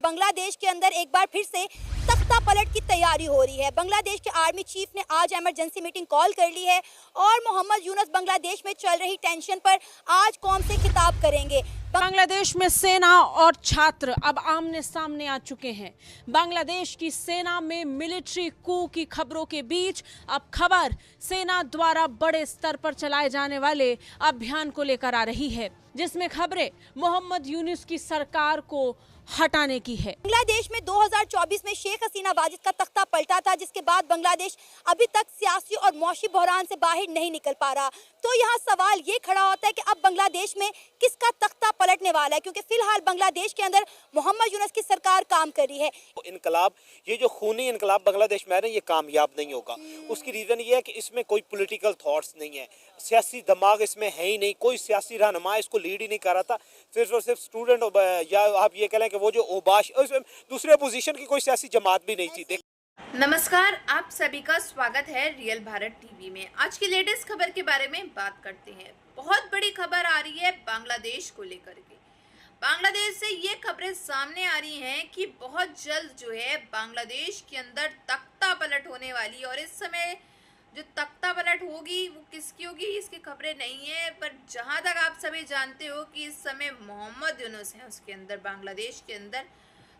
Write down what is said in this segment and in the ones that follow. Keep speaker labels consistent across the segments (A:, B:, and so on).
A: बांग्लादेश के अंदर एक बार फिर से तख्ता पलट की तैयारी हो रही है। बांग्लादेश के आर्मी चीफ ने आज इमरजेंसी मीटिंग कॉल कर ली है और मोहम्मद यूनुस बांग्लादेश में चल रही टेंशन पर आज कौम से खिताब करेंगे।
B: बांग्लादेश में सेना और छात्र अब आमने सामने आ चुके हैं। बांग्लादेश की सेना में मिलिट्री कू की खबरों के बीच अब खबर सेना द्वारा बड़े स्तर पर चलाए जाने वाले अभियान को लेकर आ रही है, जिसमें खबरें मोहम्मद यूनुस की सरकार को हटाने की है।
A: बांग्लादेश में 2024 में शेख हसीना वाजिद का तख्ता पलटा था, जिसके बाद बांग्लादेश अभी तक सियासी और मौशी बहरान से बाहर नहीं निकल पा रहा। तो यहाँ सवाल ये खड़ा होता है कि अब बांग्लादेश में किसका तख्ता पलटने वाला है, क्योंकि फिलहाल बांग्लादेश के अंदर मोहम्मद यूनुस की सरकार काम कर रही है।
C: इनकलाब, ये जो खूनी इनकलाब बांग्लादेश में है, ये कामयाब नहीं होगा। उसकी रीज़न ये है कि इसमें कोई पॉलिटिकल थॉट्स नहीं है, सियासी दिमाग इसमें है ही नहीं, कोई सियासी रहनुमा इसको लीड ही नहीं कर रहा था। सिर्फ और सिर्फ स्टूडेंट या आप ये कह लें कि वो जो ओबाश, दूसरे अपोजिशन की कोई सियासी जमात भी नहीं थी।
D: नमस्कार, आप सभी का स्वागत है रियल भारत टीवी में। आज की लेटेस्ट खबर के बारे में बात करते हैं। बहुत बड़ी खबर आ रही है बांग्लादेश को लेकर के। बांग्लादेश से ये खबरें सामने आ रही हैं कि बहुत जल्द जो है बांग्लादेश के अंदर तख्ता पलट होने वाली है, और इस समय जो तख्ता पलट होगी वो किसकी होगी इसकी खबरें नहीं है। पर जहां तक आप सभी जानते हो कि इस समय मोहम्मद यूनुस हैं उसके अंदर, बांग्लादेश के अंदर,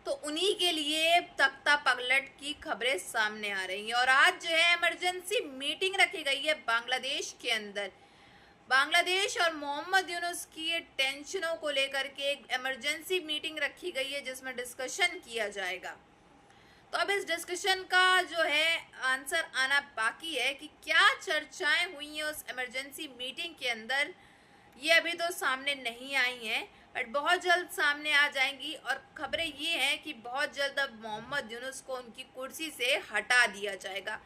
D: तो उन्हीं के लिए तख्ता पलट की खबरें सामने आ रही हैं। और आज जो है इमरजेंसी मीटिंग रखी गई है बांग्लादेश के अंदर। बांग्लादेश और मोहम्मद यूनुस की टेंशनों को लेकर के एक इमरजेंसी मीटिंग रखी गई है, जिसमें डिस्कशन किया जाएगा। तो अब इस डिस्कशन का जो है आंसर आना बाकी है कि क्या चर्चाएं हुई हैं उस इमरजेंसी मीटिंग के अंदर, ये अभी तो सामने नहीं आई हैं, बट बहुत जल्द सामने आ जाएंगी। और खबरें ये हैं कि बहुत जल्द अब मोहम्मद यूनुस को उनकी कुर्सी से हटा दिया जाएगा।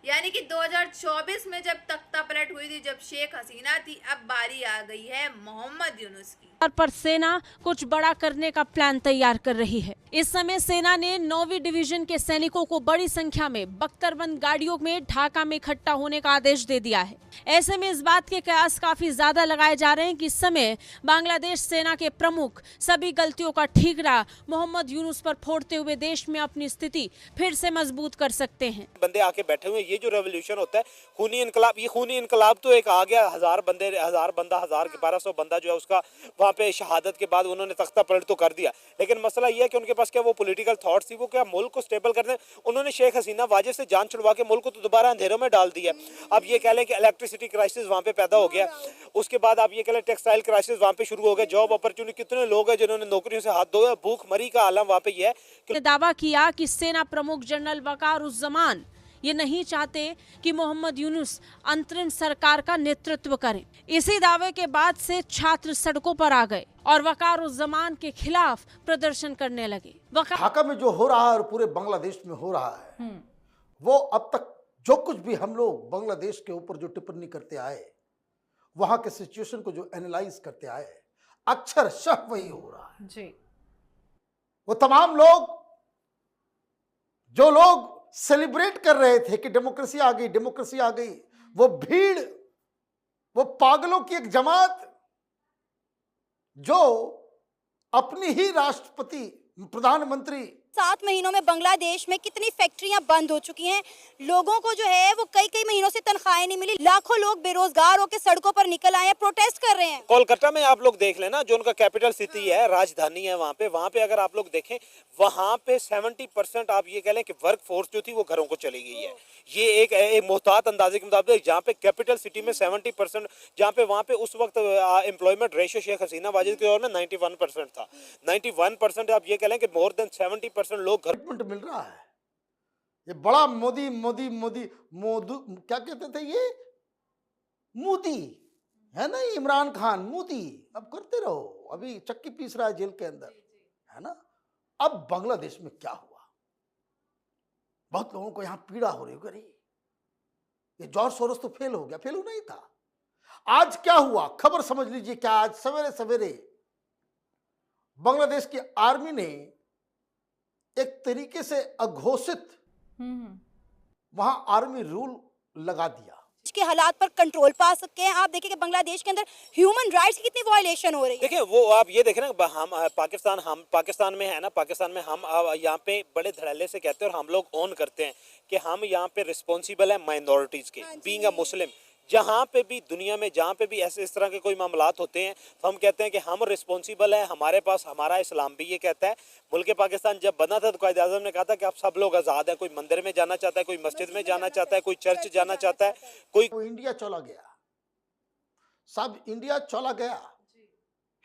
D: यानी कि 2024 में जब तख्ता पलट हुई थी, जब शेख हसीना थी, अब बारी आ गई है मोहम्मद यूनुस की।
B: पर सेना कुछ बड़ा करने का प्लान तैयार कर रही है। इस समय सेना ने 9वीं डिवीजन के सैनिकों को बड़ी संख्या में बख्तरबंद गाड़ियों में ढाका में इकट्ठा होने का आदेश दे दिया है। ऐसे में इस बात के कयास काफी ज्यादा लगाए जा रहे हैं कि इस समय बांग्लादेश सेना के प्रमुख सभी गलतियों का ठीकरा मोहम्मद यूनुस पर फोड़ते हुए देश में अपनी स्थिति फिर से मजबूत कर सकते हैं।
C: बंदे आके बैठे हुए, ये जो रेवोल्यूशन होता है खूनी इनकलाब, ये खूनी इनकलाब तो एक आ गया। 1200 बंदा जो है उसका वहाँ पे शहादत के बाद उन्होंने तख्ता पलट तो कर दिया, लेकिन मसला ये है कि उनके पास क्या वो पॉलिटिकल थॉट्स थी, वो क्या मुल्क को स्टेबल करने। उन्होंने शेख हसीना वाजिद से जान छुड़वा के मुल्क को तो दोबारा अंधेरों में डाल दिया। अब ये कह लें कि इलेक्ट्रिसिटी क्राइसिस वहाँ पे पैदा हो गया, उसके बाद आप ये कह लें टेक्सटाइल क्राइसिस वहाँ पे शुरू हो गया, जॉब अपॉर्चुनिटी, कितने लोग हैं जिन्होंने नौकरियों से हाथ धोया, भूख मरी का आलम वहाँ पे ये है।
B: दावा किया कि सेना प्रमुख जनरल वकारुज्जमान ये नहीं चाहते कि मोहम्मद यूनुस अंतरिम सरकार का नेतृत्व करें। इसी दावे के बाद से छात्र सड़कों पर आ गए और वकारुज्जमान के खिलाफ प्रदर्शन करने लगे।
E: ढाका में जो हो रहा है और पूरे बांग्लादेश में हो रहा है, वो अब तक जो कुछ भी हम लोग बांग्लादेश के ऊपर जो टिप्पणी करते आए, वहां के सिचुएशन को जो एनालाइज करते आए, अक्षरशः वही हो रहा है जी। वो तमाम लोग जो लोग सेलिब्रेट कर रहे थे कि डेमोक्रेसी आ गई, डेमोक्रेसी आ गई, वो भीड़, वो पागलों की एक जमात जो अपनी ही राष्ट्रपति, प्रधानमंत्री,
A: 7 महीनों में बांग्लादेश में कितनी फैक्ट्रियां बंद हो चुकी हैं, लोगों को जो है वो कई महीनों से तनख्वाहें नहीं मिली, लाखों लोग बेरोजगार होकर सड़कों पर निकल आए हैं, प्रोटेस्ट कर रहे हैं।
C: कोलकाता में आप लोग देख लेना, जो उनका कैपिटल सिटी है, राजधानी है, वहाँ पे अगर आप लोग देखें, वहाँ पे 70% आप ये कह लें कि वर्क फोर्स जो थी वो घरों को चली गई है। ये एक मोहतात अंदाजे के मुताबिक, जहाँ पे कैपिटल सिटी में 70%, जहाँ पे वहाँ पे उस वक्त एम्प्लॉयमेंट रेशियो शेख हसीना वाजिद के दौर में 91% था। 91% आप ये कह लें कि मोर देन 70% लोग घर
E: मिल रहा है। ये बड़ा मोदी क्या कहते थे, ये मोदी है ना, इमरान खान मोदी, अब करते रहो, अभी चक्की पीस रहा है जेल के अंदर, है ना। अब बांग्लादेश में क्या हुआ, बहुत लोगों को यहां पीड़ा हो रही है, ये जॉर्ज सोरोस तो फेल हो गया, फेल होना ही था। आज क्या हुआ, खबर समझ लीजिए। क्या आज सवेरे सवेरे बांग्लादेश की आर्मी ने एक तरीके से अघोषित वहां आर्मी रूल लगा दिया
A: के हालात पर कंट्रोल पा सके हैं। आप देखिए कि बांग्लादेश के अंदर ह्यूमन राइट्स की कितनी वायलेशन हो रही है।
C: देखिए वो आप ये देखें ना, हम पाकिस्तान में है ना, पाकिस्तान में हम यहाँ पे बड़े धड़ल्ले से कहते हैं और हम लोग ऑन करते हैं कि हम यहाँ पे रिस्पॉन्सिबल है माइनॉरिटीज के, बीइंग अ मुस्लिम। जहाँ पे भी दुनिया में जहाँ पे भी ऐसे इस तरह के कोई मामलात होते हैं तो हम कहते हैं कि हम रिस्पॉन्सिबल है, हमारे पास हमारा इस्लाम भी ये कहता है। मुल्क पाकिस्तान जब बना था तो कायद आज़म ने कहा था कि आप सब लोग आज़ाद हैं, कोई मंदिर में जाना चाहता है, कोई मस्जिद में जाना चाहता है, कोई चर्च जाना चाहता है, कोई
E: वो इंडिया चला गया, सब इंडिया चला गया।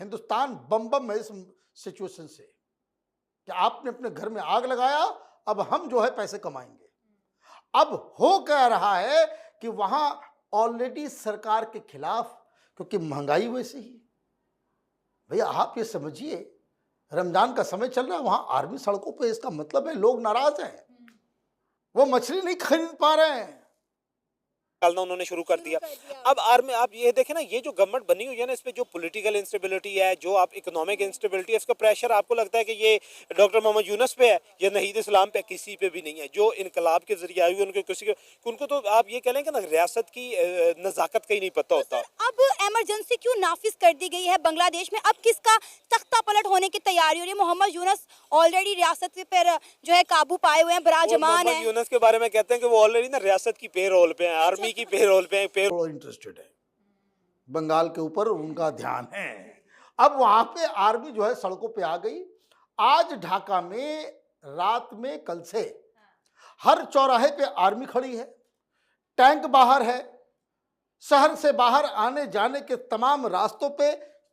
E: हिंदुस्तान बम बम है इस सिचुएशन से कि आपने अपने घर में आग लगाया, अब हम जो है पैसे कमाएंगे। अब हो क्या रहा है कि वहां ऑलरेडी सरकार के खिलाफ, क्योंकि महंगाई वैसे ही, भैया आप ये समझिए रमजान का समय चल रहा है, वहां आर्मी सड़कों पे, इसका मतलब है लोग नाराज हैं, वो मछली नहीं खरीद पा रहे हैं।
C: निकालना उन्होंने शुरू कर दिया। अब आर्मी, आप ये देखें ना, ये जो गवर्नमेंट बनी हुई है ना, इस पे जो पॉलिटिकल इंस्टेबिलिटी है, जो आप इकोनॉमिक इंस्टेबिलिटी है, इसका प्रेशर आपको लगता है कि ये डॉक्टर मोहम्मद यूनुस पे है या नहीद इस्लाम पे? किसी पे भी नहीं है। जो इनकलाब के जरिए आई हुई उनको तो आप ये कह लें कि ना रियासत की नजाकत का ही नहीं पता होता।
A: अब इमरजेंसी क्यों नाफिज कर दी गई है बांग्लादेश में? अब किसका तख्ता पलट होने की तैयारी हो रही है? मोहम्मद यूनुस ऑलरेडी रियासत पर जो है काबू पाए हुए हैं, बराजमान है।
C: यूनुस के बारे में कहते हैं कि वो ऑलरेडी ना रियासत की पेरोल पे है, आर्मी की पेरोल पे
E: इंटरेस्टेड है, बंगाल के ऊपर उनका ध्यान है। अब वहां पे आर्मी जो है सड़कों पे आ गई। आज ढाका में रात में कल से हर चौराहे पे आर्मी खड़ी है, टैंक बाहर है, शहर से बाहर आने जाने के तमाम रास्तों पे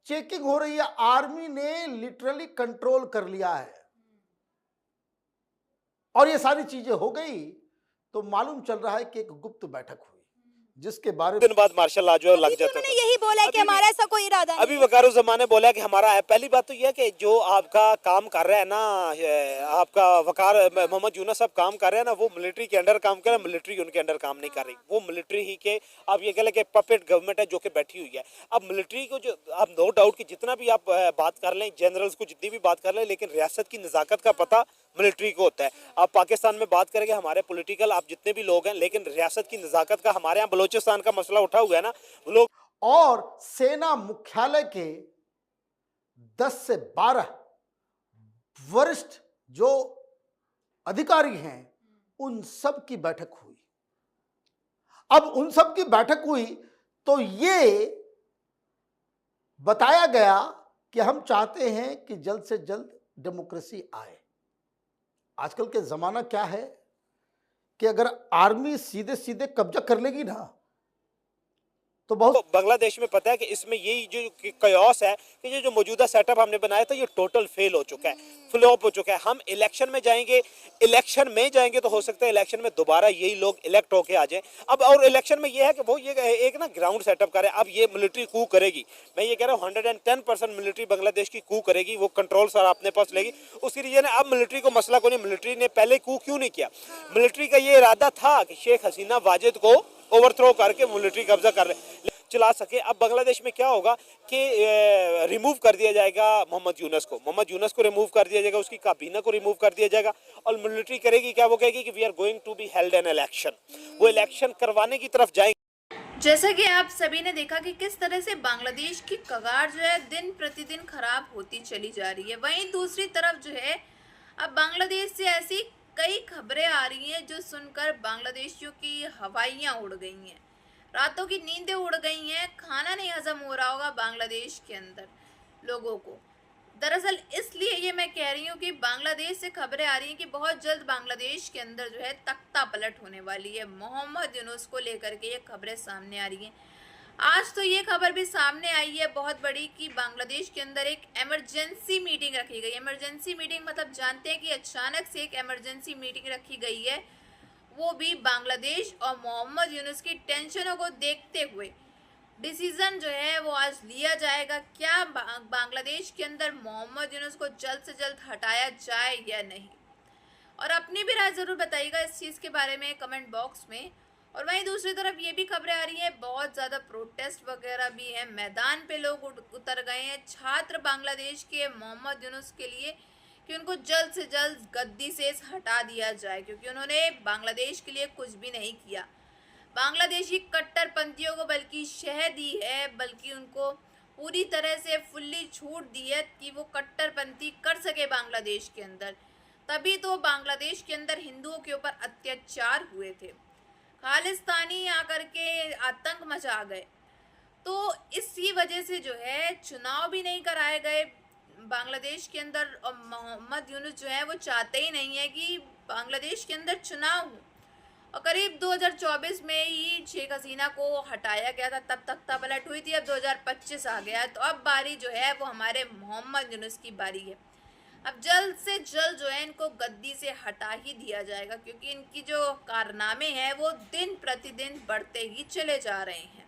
E: चेकिंग हो रही है। आर्मी ने लिटरली कंट्रोल कर लिया है। और ये सारी चीजें हो गई तो मालूम चल रहा है कि एक गुप्त बैठक हुई जिसके बारे में
C: दिन बाद मार्शल लॉ जो लग जाता
A: है। यही बोला है कि हमारा ऐसा कोई इरादा नहीं।
C: अभी वकारुज़्ज़मान ने बोला है कि हमारा है। पहली बात तो यह है कि जो आपका काम कर रहा है ना, आपका वकार मोहम्मद यूनुस साहब काम कर रहे हैं ना, वो मिलिट्री के अंडर काम कर रहे हैं, मिलिट्री उनके अंडर काम नहीं कर रही। वो मिलिट्री ही के, आप ये कह लें कि पपेट गवर्नमेंट है जो कि बैठी हुई है। अब मिलिट्री को जो आप नो डाउट कि जितना भी आप बात कर लें, जनरल्स को जितनी भी बात कर लें, लेकिन रियासत की नज़ाकत का पता मिलिट्री को होता है। आप पाकिस्तान में बात करेंगे, हमारे पॉलिटिकल आप जितने भी लोग हैं, लेकिन रियासत की नज़ाकत का, हमारे यहाँ बलोचिस्तान का मसला उठा हुआ है ना, लोग
E: और सेना मुख्यालय के 10 से 12 वरिष्ठ जो अधिकारी हैं उन सब की बैठक हुई। अब उन सब की बैठक हुई तो ये बताया गया कि हम चाहते हैं कि जल्द से जल्द डेमोक्रेसी आए। आजकल के जमाना क्या है कि अगर आर्मी सीधे सीधे कब्जा कर लेगी ना तो बहुत
C: बांग्लादेश में पता है कि इसमें यही जो कयास है कि ये जो मौजूदा सेटअप हमने बनाया था ये टोटल फेल हो चुका है, फ्लॉप हो चुका है। हम इलेक्शन में जाएंगे तो हो सकता है इलेक्शन में दोबारा यही लोग इलेक्ट होके आ जाएं। अब और इलेक्शन में ये है कि वो ये एक ना ग्राउंड सेटअप करे। अब ये मिलिट्री कू करेगी, मैं ये कह रहा हूँ 110% मिलिट्री बांग्लादेश की कू करेगी, वो कंट्रोल सारा अपने पास लेगी। उसकी रीजन है अब मिलिट्री को मसला को नहीं, मिलिट्री ने पहले कू क्यों नहीं किया? मिलिट्री का ये इरादा था कि शेख हसीना वाजिद को ओवरथ्रो करके मिलिट्री कब्जा कर चला सके। अब बांग्लादेश में क्या होगा कि रिमूव कर दिया जाएगा मोहम्मद यूनुस को रिमूव कर दिया जाएगा, उसकी काबीना को रिमूव कर दिया जाएगा और मिलिट्री करेगी क्या? वो कहेगी कि we are going to be held an election, वो इलेक्शन करवाने की तरफ जाएंगे।
D: जैसा कि आप सभी ने देखा कि किस तरह से बांग्लादेश की कगार जो है दिन प्रतिदिन खराब होती चली जा रही है। वहीं दूसरी तरफ जो है अब बांग्लादेश से ऐसी कई खबरें आ रही हैं जो सुनकर बांग्लादेशियों की हवाइयाँ उड़ गई हैं, रातों की नींदें उड़ गई हैं, खाना नहीं हजम हो रहा होगा बांग्लादेश के अंदर लोगों को। दरअसल इसलिए ये मैं कह रही हूँ कि बांग्लादेश से खबरें आ रही हैं कि बहुत जल्द बांग्लादेश के अंदर जो है तख्ता पलट होने वाली है। मोहम्मद यूनुस को लेकर के ये खबरें सामने आ रही हैं। आज तो ये खबर भी सामने आई है बहुत बड़ी कि बांग्लादेश के अंदर एक इमरजेंसी मीटिंग रखी गई। इमरजेंसी मीटिंग मतलब जानते हैं कि अचानक से एक इमरजेंसी मीटिंग रखी गई है, वो भी बांग्लादेश और मोहम्मद यूनुस की टेंशनों को देखते हुए डिसीजन जो है वो आज लिया जाएगा। क्या बांग्लादेश के अंदर मोहम्मद यूनुस को जल्द से जल्द हटाया जाए या नहीं, और अपनी भी राय जरूर बताइएगा इस चीज़ के बारे में कमेंट बॉक्स में। और वहीं दूसरी तरफ ये भी खबरें आ रही हैं बहुत ज़्यादा प्रोटेस्ट वगैरह भी हैं, मैदान पे लोग उतर गए हैं छात्र बांग्लादेश के मोहम्मद यूनुस के लिए कि उनको जल्द से जल्द गद्दी से हटा दिया जाए, क्योंकि उन्होंने बांग्लादेश के लिए कुछ भी नहीं किया। बांग्लादेशी कट्टरपंथियों को बल्कि शह दी है, बल्कि उनको पूरी तरह से फुल्ली छूट दी है कि वो कट्टरपंथी कर सके बांग्लादेश के अंदर। तभी तो बांग्लादेश के अंदर हिंदुओं के ऊपर अत्याचार हुए थे, खालिस्तानी आकर के आतंक मचा गए। तो इसी वजह से जो है चुनाव भी नहीं कराए गए बांग्लादेश के अंदर, और मोहम्मद यूनुस जो है वो चाहते ही नहीं है कि बांग्लादेश के अंदर चुनाव हो। और करीब 2024 में ही शेख हसीना को हटाया गया था, तब तख्ता पलट हुई थी। अब 2025 आ गया, तो अब बारी जो है वो हमारे मोहम्मद यूनुस की बारी है। अब जल्द से जल्द जो है इनको गद्दी से हटा ही दिया जाएगा, क्योंकि इनकी जो कारनामे हैं वो दिन प्रतिदिन बढ़ते ही चले जा रहे हैं।